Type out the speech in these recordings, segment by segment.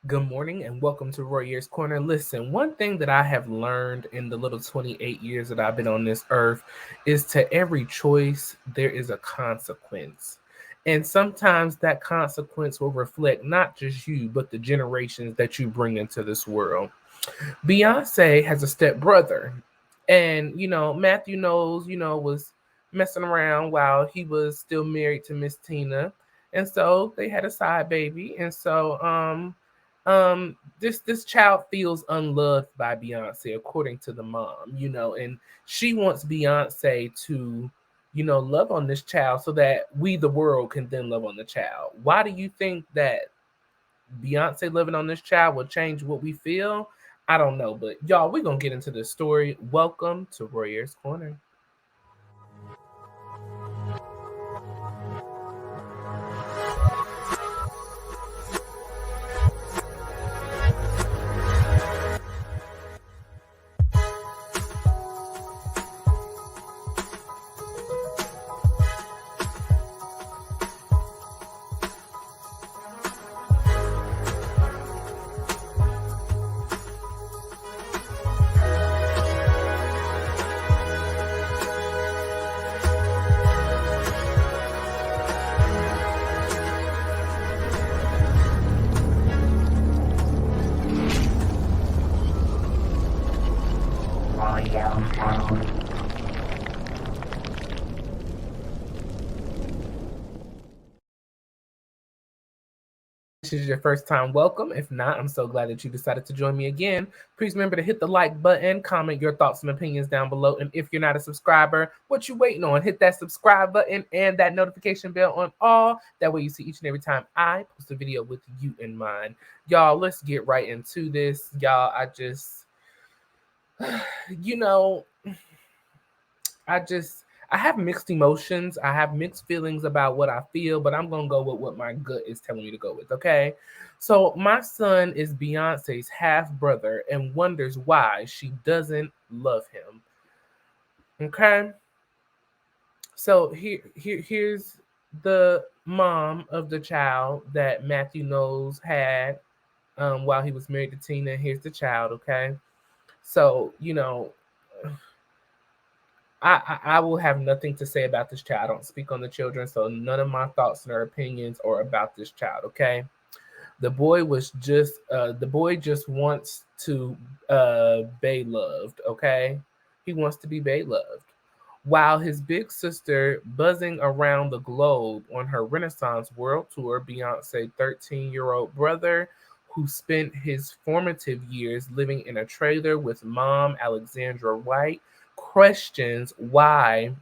Good morning and welcome to Royer's Corner. Listen, one thing that I have learned in the little 28 years that I've been on this earth is to every choice, there is a consequence. And sometimes that consequence will reflect not just you, but the generations that you bring into this world. Beyonce has a step brother, and Matthew knows was messing around while he was still married to Miss Tina, and so they had a side baby, and so this child feels unloved by Beyonce according to the mom, and she wants Beyonce to love on this child so that we the world can then love on the child. Why do you think that Beyonce living on this child will change what we feel? I don't know, but y'all, we're gonna get into this story. Welcome to Royer's Corner. This is your first time, welcome. If not, I'm so glad that you decided to join me again. Please remember to hit the like button, comment your thoughts and opinions down below. And if you're not a subscriber, what you waiting on? Hit that subscribe button and that notification bell on all. That way you see each and every time I post a video with you in mind. Y'all, let's get right into this. Y'all, you know, I just I have mixed emotions. I have mixed feelings about what I feel, but I'm gonna go with what my gut is telling me to go with. Okay, so my son is Beyonce's half brother and wonders why she doesn't love him. Okay, so here's the mom of the child that Matthew knows had while he was married to Tina. Here's the child. Okay, so I will have nothing to say about this child. I don't speak on the children, so none of my thoughts and opinions are about this child. Okay, the boy just wants to be loved. Okay, he wants to be loved. While his big sister buzzing around the globe on her Renaissance World Tour, Beyonce 13-year-old brother, who spent his formative years living in a trailer with mom Alexandra White, questions why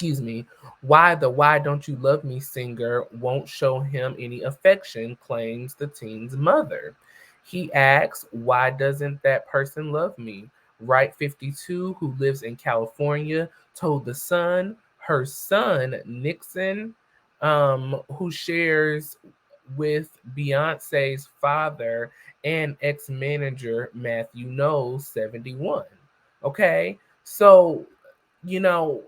the Why Don't You Love Me singer won't show him any affection, claims the teen's mother. He asks, why doesn't that person love me? Right 52, who lives in California, told The Sun her son, Nixon, who shares with Beyonce's father and ex manager Matthew Knowles, 71. Okay, so, you know,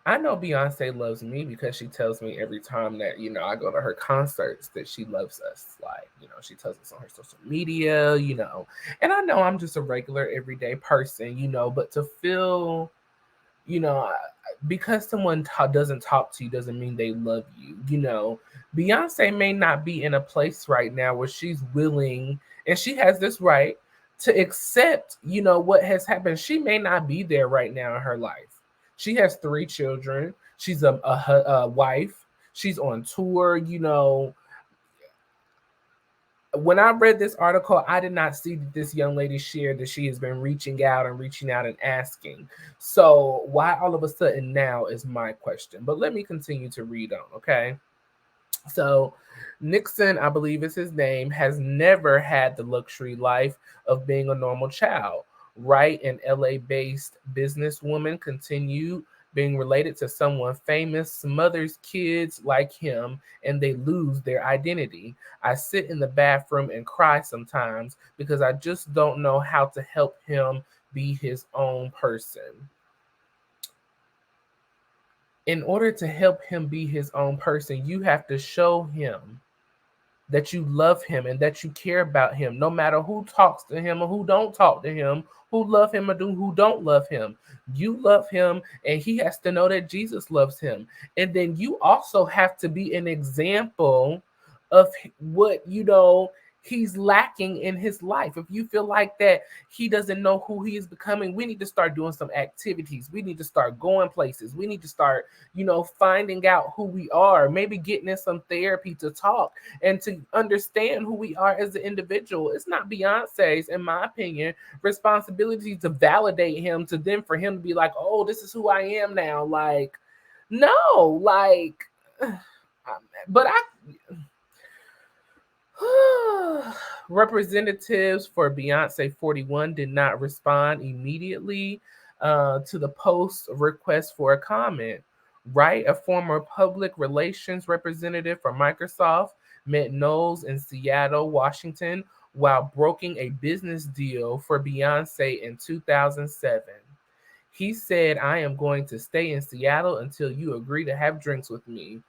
I know Beyonce loves me because she tells me every time that, I go to her concerts that she loves us. Like, she tells us on her social media, and I know I'm just a regular everyday person, but to feel, you know, I- because someone doesn't talk to you doesn't mean they love you. Beyonce may not be in a place right now where she's willing, and she has this right to accept, what has happened. She may not be there right now in her life. She has three children. She's a wife. She's on tour. When I read this article, I did not see that this young lady shared that she has been reaching out and asking. So why all of a sudden now is my question. But let me continue to read on, okay? So Nixon, I believe is his name, has never had the luxury life of being a normal child. Right, an LA-based businesswoman continued being related to someone famous smothers kids like him and they lose their identity. I sit in the bathroom and cry sometimes because I just don't know how to help him be his own person. In order to help him be his own person, you have to show him that you love him and that you care about him, no matter who talks to him or who don't talk to him, who love him or who don't love him. You love him, and he has to know that Jesus loves him. And then you also have to be an example of what he's lacking in his life. If you feel like that he doesn't know who he is becoming, we need to start doing some activities. We need to start going places. We need to start, finding out who we are, maybe getting in some therapy to talk and to understand who we are as an individual. It's not Beyonce's, in my opinion, responsibility to validate him, to then for him to be like, oh, this is who I am now. Like, no, like, but I representatives for Beyonce 41 did not respond immediately to the post request for a comment. Wright, a former public relations representative for Microsoft, met Knowles in Seattle, Washington, while broking a business deal for Beyonce in 2007. He said, I am going to stay in Seattle until you agree to have drinks with me,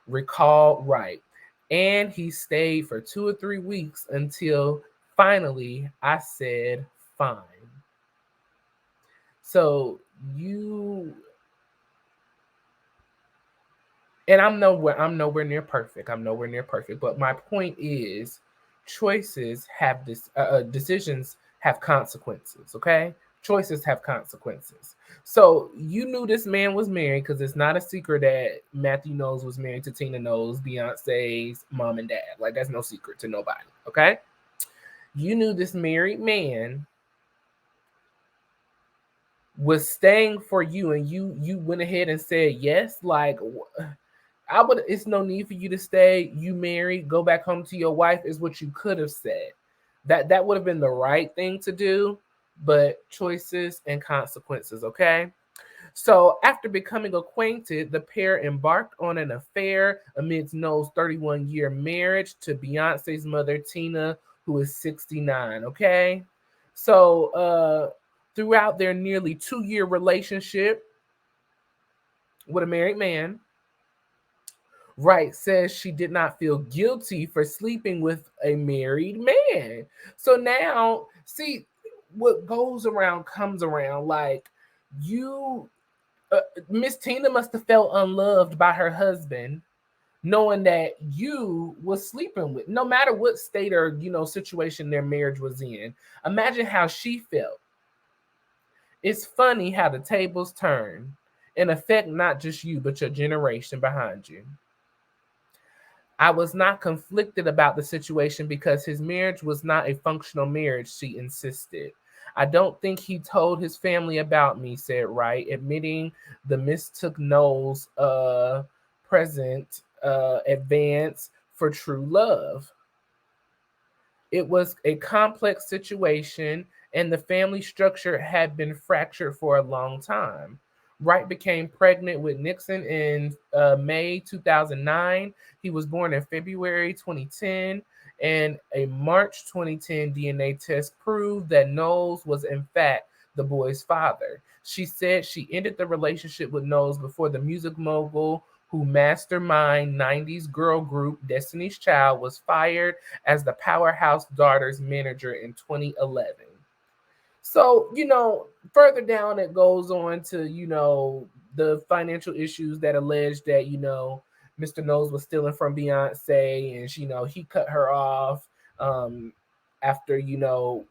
recalled Wright. And he stayed for 2 or 3 weeks until finally I said, fine. So you, and I'm nowhere near perfect. I'm nowhere near perfect. But my point is, choices have this decisions have consequences. Okay, choices have consequences. So you knew this man was married, because it's not a secret that Matthew Knowles was married to Tina Knowles, Beyonce's mom and dad. Like, that's no secret to nobody. Okay, you knew this married man was staying for you, and you went ahead and said yes. Like, I would. It's no need for you to stay. You married, go back home to your wife, is what you could have said. That would have been the right thing to do, but choices and consequences, okay? So after becoming acquainted, the pair embarked on an affair amidst Noel's 31-year marriage to Beyonce's mother, Tina, who is 69, okay? So throughout their nearly 2-year relationship with a married man, Wright says she did not feel guilty for sleeping with a married man. So now, see, what goes around comes around. Like, you, Miss Tina must have felt unloved by her husband, knowing that you was sleeping with, no matter what state or situation their marriage was in. Imagine how she felt. It's funny how the tables turn and affect not just you, but your generation behind you. I was not conflicted about the situation because his marriage was not a functional marriage, she insisted. I don't think he told his family about me, said Wright, admitting the mistook Knowles' present advance for true love. It was a complex situation, and the family structure had been fractured for a long time. Wright became pregnant with Nixon in May 2009. He was born in February 2010, and a March 2010 DNA test proved that Knowles was, in fact, the boy's father. She said she ended the relationship with Knowles before the music mogul who mastermind 90s girl group Destiny's Child was fired as the Powerhouse Daughters manager in 2011. So, further down it goes on to, the financial issues that alleged that, Mr. Knowles was stealing from Beyonce, and he cut her off after,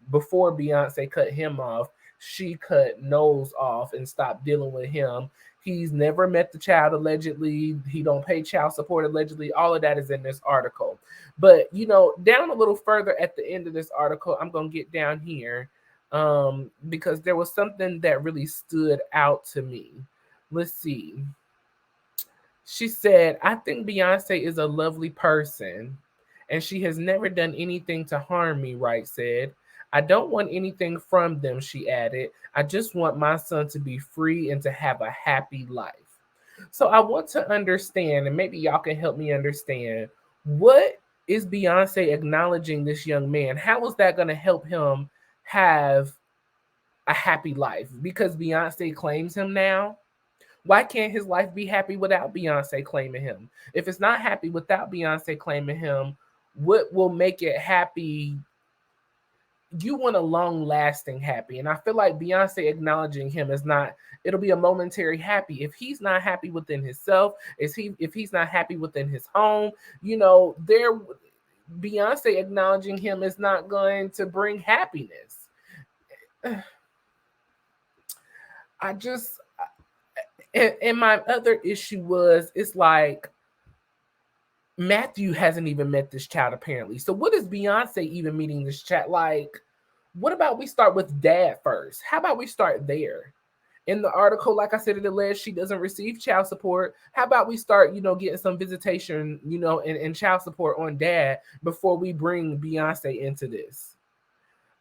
before Beyonce cut him off, she cut Knowles off and stopped dealing with him. He's never met the child allegedly. He don't pay child support allegedly. All of that is in this article. But, down a little further at the end of this article, I'm going to get down here because there was something that really stood out to me. Let's see. She said, I think Beyonce is a lovely person, and she has never done anything to harm me, Wright said. I don't want anything from them, she added. I just want my son to be free and to have a happy life. So I want to understand, and maybe y'all can help me understand, what is Beyonce acknowledging this young man? How is that going to help him have a happy life? Because Beyonce claims him now. Why can't his life be happy without Beyonce claiming him? If it's not happy without Beyonce claiming him, what will make it happy? You want a long lasting happy. And I feel like Beyonce acknowledging him is not, it'll be a momentary happy. If he's not happy within himself, if he's not happy within his home, there Beyonce acknowledging him is not going to bring happiness. I just and my other issue was, it's like Matthew hasn't even met this child apparently. So what is Beyonce even meeting this child? Like, what about we start with dad first? How about we start there? In the article, like I said, it alleged she doesn't receive child support. How about we start, getting some visitation, and child support on dad before we bring Beyonce into this?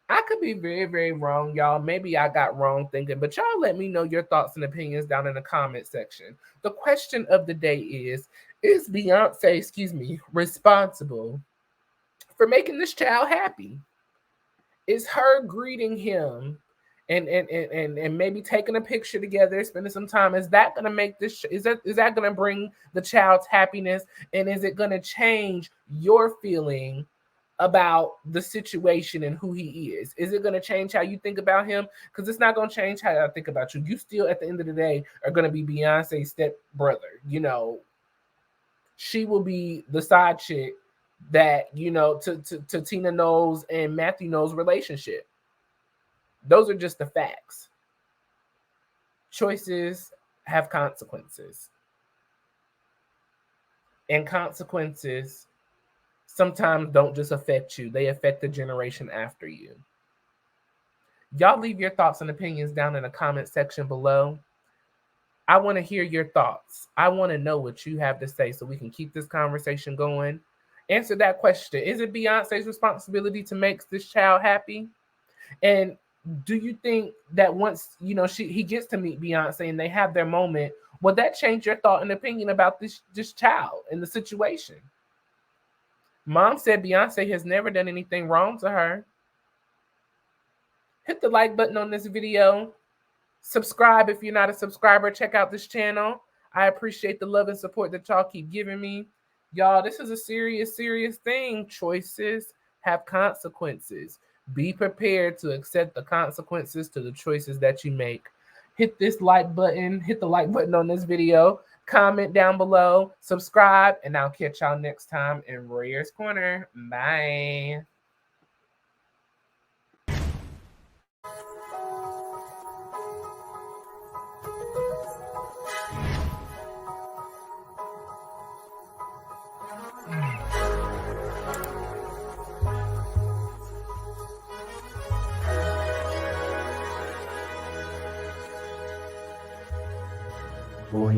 I could be very, very wrong, y'all. Maybe I got wrong thinking, but y'all let me know your thoughts and opinions down in the comment section. The question of the day is Beyonce, responsible for making this child happy? Is her greeting him and maybe taking a picture together, spending some time, is that going to make this, is that going to bring the child's happiness? And is it going to change your feeling about the situation and who he is? Is it going to change how you think about him? Because it's not going to change how I think about you. You still, at the end of the day, are going to be Beyonce's step brother. She will be the side chick that, to Tina Knowles and Matthew Knowles' relationship. Those are just the facts. Choices have consequences. And consequences sometimes don't just affect you, they affect the generation after you. Y'all leave your thoughts and opinions down in the comment section below. I want to hear your thoughts. I want to know what you have to say so we can keep this conversation going. Answer that question. Is it Beyonce's responsibility to make this child happy? And do you think that once, he gets to meet Beyonce and they have their moment, will that change your thought and opinion about this child and the situation? Mom said Beyonce has never done anything wrong to her. Hit the like button on this video. Subscribe if you're not a subscriber. Check out this channel. I appreciate the love and support that y'all keep giving me. Y'all, this is a serious, serious thing. Choices have consequences. Be prepared to accept the consequences to the choices that you make. Hit this like button. Hit the like button on this video. Comment down below. Subscribe. And I'll catch y'all next time in Royer's Corner. Bye.